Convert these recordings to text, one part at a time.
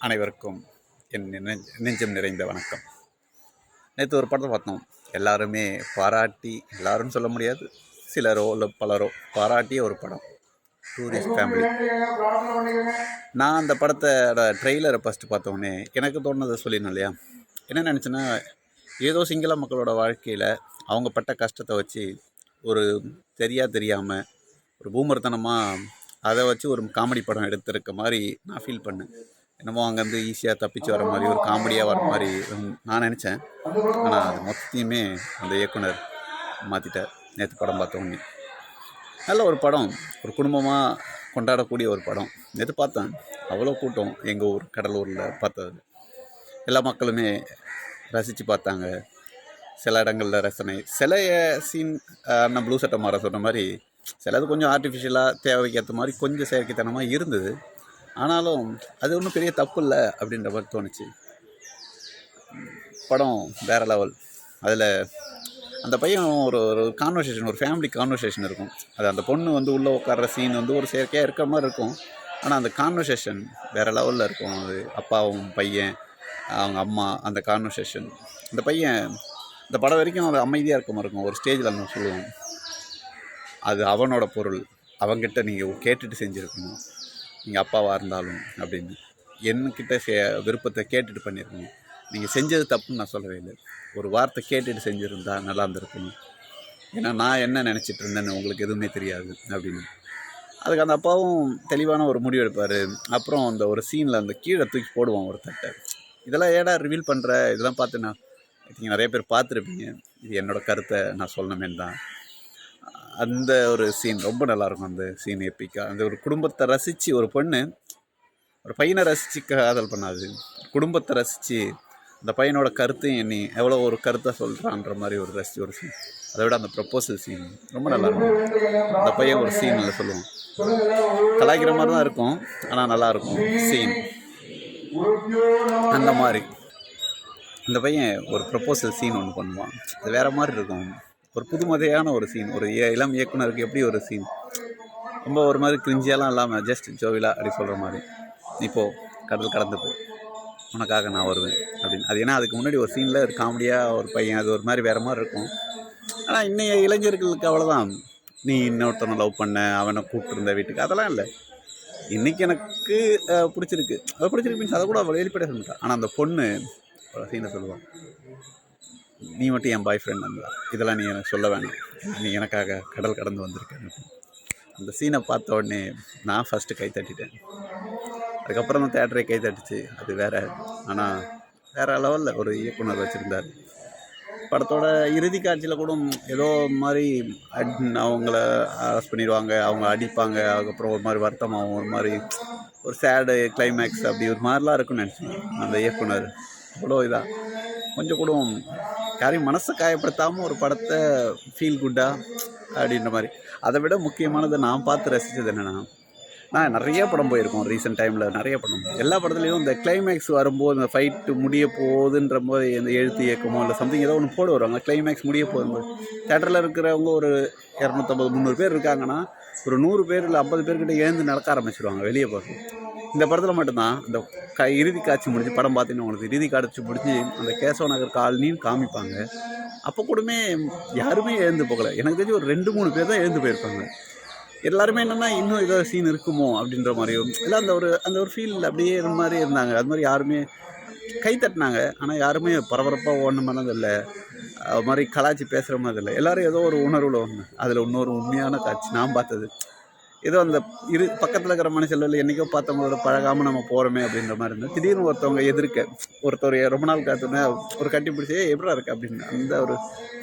அனைவருக்கும் என் நெஞ்சம் நிறைந்த வணக்கம். நேற்று ஒரு படத்தை பார்த்தோம். எல்லாருமே பாராட்டி, எல்லாரும் சொல்ல முடியாது, சிலரோ இல்லை பலரோ பாராட்டிய ஒரு படம், டூரிஸ்ட் ஃபேமிலி. நான் அந்த படத்தோட ட்ரெய்லரை ஃபஸ்ட்டு பார்த்தோன்னே எனக்கு தோணுனதை சொல்லிடணும் இல்லையா. என்ன நினச்சேன்னா, ஏதோ சிங்கள மக்களோட வாழ்க்கையில் அவங்க பட்ட கஷ்டத்தை வச்சு ஒரு தெரியாமல் ஒரு பூமர்த்தனமாக அதை வச்சு ஒரு காமெடி படம் எடுத்திருக்க மாதிரி நான் ஃபீல் பண்ணேன். என்னமோ அங்கேருந்து ஈஸியாக தப்பிச்சு வர மாதிரி ஒரு காமெடியாக வர மாதிரி நான் நினச்சேன். ஆனால் அது மொத்தத்தையுமே அந்த இயக்குனர் மாற்றிட்டார். நேற்று படம் பார்த்தோன்னே நல்ல ஒரு படம், ஒரு குடும்பமாக கொண்டாடக்கூடிய ஒரு படம். நேற்று பார்த்தேன், அவ்வளோ கூட்டம். எங்கள் ஊர் கடலூரில் பார்த்தது எல்லா மக்களுமே ரசித்து பார்த்தாங்க. சில இடங்களில் ரசனை, சில சீன் நான் ப்ளூ சட்டை மாற சொன்ன மாதிரி சிலது கொஞ்சம் ஆர்டிஃபிஷியலாக தேவைக்கு ஏற்ற மாதிரி கொஞ்சம் செயற்கைத்தனமாக இருந்தது. ஆனாலும் அது ஒன்றும் பெரிய தப்பு இல்லை அப்படின்ற மாதிரி தோணுச்சு. படம் வேறு லெவல். அதில் அந்த பையன் ஒரு ஒரு கான்வர்சேஷன், ஒரு ஃபேமிலி கான்வர்சேஷன் இருக்கும். அது அந்த பொண்ணு உள்ளே உட்கார்ற சீன் ஒரு செயற்கையாக இருக்கிற மாதிரி இருக்கும். ஆனால் அந்த கான்வர்சேஷன் வேறு லெவலில் இருக்கும். அது அப்பாவும் பையன், அவங்க அம்மா, அந்த கான்வர்சேஷன். அந்த பையன் இந்த படம் வரைக்கும் ஒரு அமைதியாக இருக்க மாதிரி இருக்கும். ஒரு ஸ்டேஜில் அந்த சொல்லுவோம், அது அவனோட பொருள், அவங்ககிட்ட நீங்கள் கேட்டுட்டு செஞ்சுருக்கணும், நீங்கள் அப்பாவாக இருந்தாலும் அப்படின்னு. என்கிட்ட விருப்பத்தை கேட்டுட்டு பண்ணியிருக்கணும். நீங்கள் செஞ்சது தப்புன்னு நான் சொல்லவே இல்லை. ஒரு வார்த்தை கேட்டுட்டு செஞ்சுருந்தா நல்லா இருந்திருக்கணும். ஏன்னா நான் என்ன நினச்சிட்டு இருந்தேன்னு உங்களுக்கு எதுவுமே தெரியாது அப்படின்னு. அதுக்கு அந்த அப்பாவும் தெளிவான ஒரு முடிவு எடுப்பார். அப்புறம் அந்த ஒரு சீனில் அந்த கீழே தூக்கி போடுவான் ஒரு தட்டை. இதெல்லாம் ஏடா ரிவீல் பண்ணுற, இதெல்லாம் பார்த்து நான் நீங்கள் நிறைய பேர் பார்த்துருப்பீங்க. இது என்னோடய கருத்தை நான் சொல்லணுமேன்னு தான். அந்த ஒரு சீன் ரொம்ப நல்லாயிருக்கும். அந்த சீன் எப்பிக்காக, அந்த ஒரு குடும்பத்தை ரசித்து, ஒரு பொண்ணு ஒரு பையனை ரசித்து காதல் பண்ணாது, குடும்பத்தை ரசித்து அந்த பையனோட கருத்தையும் எண்ணி எவ்வளோ ஒரு கருத்தை சொல்கிறான்ற மாதிரி ஒரு ரசித்து ஒரு சீன். அதை விட அந்த ப்ரப்போசல் சீன் ரொம்ப நல்லாயிருக்கும். அந்த பையன் ஒரு சீனில் சொல்லுவோம், கலாய்க்கிற மாதிரி தான் இருக்கும், ஆனால் நல்லாயிருக்கும் சீன். அந்த மாதிரி அந்த பையன் ஒரு ப்ரப்போசல் சீன் ஒன்று பண்ணுவான். அது வேறு மாதிரி இருக்கும். ஒரு புதுமதையான ஒரு சீன். ஒரு இளம் இயக்குனருக்கு எப்படி ஒரு சீன், ரொம்ப ஒரு மாதிரி கிரிஞ்சியெல்லாம் இல்லாமல் ஜஸ்ட் ஜோவிலா அப்படி சொல்கிற மாதிரி, இப்போது கடல் கடந்து போ, உனக்காக நான் வருவேன் அப்படின்னு. அது ஏன்னா அதுக்கு முன்னாடி ஒரு சீனில் ஒரு காமெடியாக ஒரு பையன், அது ஒரு மாதிரி வேறு மாதிரி இருக்கும். ஆனால் இன்னைய இளைஞர்களுக்கு அவ்வளோதான், நீ இன்னொருத்தனை லவ் பண்ண, அவனை கூப்பிட்டுருந்த வீட்டுக்கு, அதெல்லாம் இல்லை. இன்றைக்கி எனக்கு பிடிச்சிருக்கு, அதை பிடிச்சிருக்கு மீன்ஸ் அதை கூட அவள் வெளிப்படையாக சொல்லிட்டான். ஆனால் அந்த பொண்ணு சீனை சொல்லுவான், நீ மட்டும் என் பாய் ஃப்ரெண்ட் இருந்தா, இதெல்லாம் நீ எனக்கு சொல்ல வேணாம், நீ எனக்காக கடல் கடந்து வந்திருக்கேன். அந்த சீனை பார்த்த உடனே நான் ஃபஸ்ட்டு கை தட்டிட்டேன். அதுக்கப்புறம் தான் தேட்டரே கை தட்டுச்சு. அது வேறு. ஆனால் வேறு லெவலில் ஒரு இயக்குனர் வச்சுருந்தார். படத்தோட இறுதி காட்சியில் கூட ஏதோ மாதிரி அவங்கள அரெஸ்ட் பண்ணிடுவாங்க, அவங்க அடிப்பாங்க, அதுக்கப்புறம் ஒரு மாதிரி வருத்தமாகும், ஒரு மாதிரி ஒரு சேடு கிளைமேக்ஸ், அப்படி ஒரு மாதிரிலாம் இருக்குன்னு நினச்சேன். அந்த இயக்குனர் அவ்வளோ இதாக கொஞ்சம் கூட யாரையும் மனசை காயப்படுத்தாமல் ஒரு படத்தை ஃபீல் குட்டாக அப்படின்ற மாதிரி. அதை விட முக்கியமானதை நான் பார்த்து ரசித்தது என்னென்னா, நான் நிறைய படம் போயிருக்கோம் ரீசெண்ட் டைமில், நிறைய படம். எல்லா படத்துலேயும் இந்த கிளைமேக்ஸ் வரும்போது, இந்த ஃபைட்டு முடிய போகுதுன்ற போது எந்த எழுத்து இயக்கமோ இல்லை சம்திங் ஏதோ ஒன்று போட வருவாங்க. கிளைமேக்ஸ் முடிய போகும்போது தேட்டரில் இருக்கிறவங்க ஒரு 250-300 பேர் இருக்காங்கன்னா, ஒரு 100 பேர் இல்லை 50 பேர்கிட்ட எழுந்து நடக்க ஆரம்பிச்சிடுவாங்க வெளியே போகிறது. இந்த படத்தில் மட்டும்தான் இந்த இறுதி காட்சி முடிஞ்சு படம் பார்த்தீங்கன்னா உங்களுக்கு இறுதி காட்சி முடிஞ்சு அந்த கேசவ நகர் காலனின்னு காமிப்பாங்க. அப்போ கூடமே யாருமே எழுந்து போகலை. எனக்கு தெரிஞ்சு ஒரு 2-3 பேர் தான் எழுந்து போயிருப்பாங்க. எல்லாருமே என்னென்னா இன்னும் ஏதோ சீன் இருக்குமோ அப்படின்ற மாதிரியும் இல்லை, அந்த ஒரு ஃபீல் அப்படியே மாதிரி இருந்தாங்க. அது மாதிரி யாருமே கை தட்டினாங்க, ஆனால் யாருமே பரபரப்பாக ஓடின மாதிரிலாம் இல்லை, அது மாதிரி கலாச்சி பேசுகிற மாதிரி இல்லை. எல்லோரும் ஏதோ ஒரு உணர்வில் ஒன்று. அதில் இன்னொரு உண்மையான காட்சி நான் பார்த்தது, ஏதோ அந்த பக்கத்தில் இருக்கிற மனுஷர்கள் என்றைக்கோ பார்த்தவங்களோட பழகாமல் நம்ம போகிறோமே அப்படின்ற மாதிரி இருந்தது. திடீர்னு ஒருத்தவங்க எதிர்க்க ஒருத்தர் ரொம்ப நாள் காத்தோன்னே ஒரு கட்டி பிடிச்சி எப்படா இருக்குது அப்படின்னு அந்த ஒரு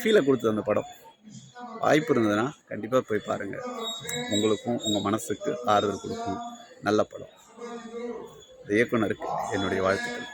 ஃபீலை கொடுத்தது அந்த படம். வாய்ப்பு இருந்ததுன்னா கண்டிப்பாக போய் பாருங்கள். உங்களுக்கும் உங்கள் மனசுக்கு ஆறுதல் கொடுக்கும் நல்ல படம். இயக்குனருக்கு என்னுடைய வாழ்த்துக்கள்.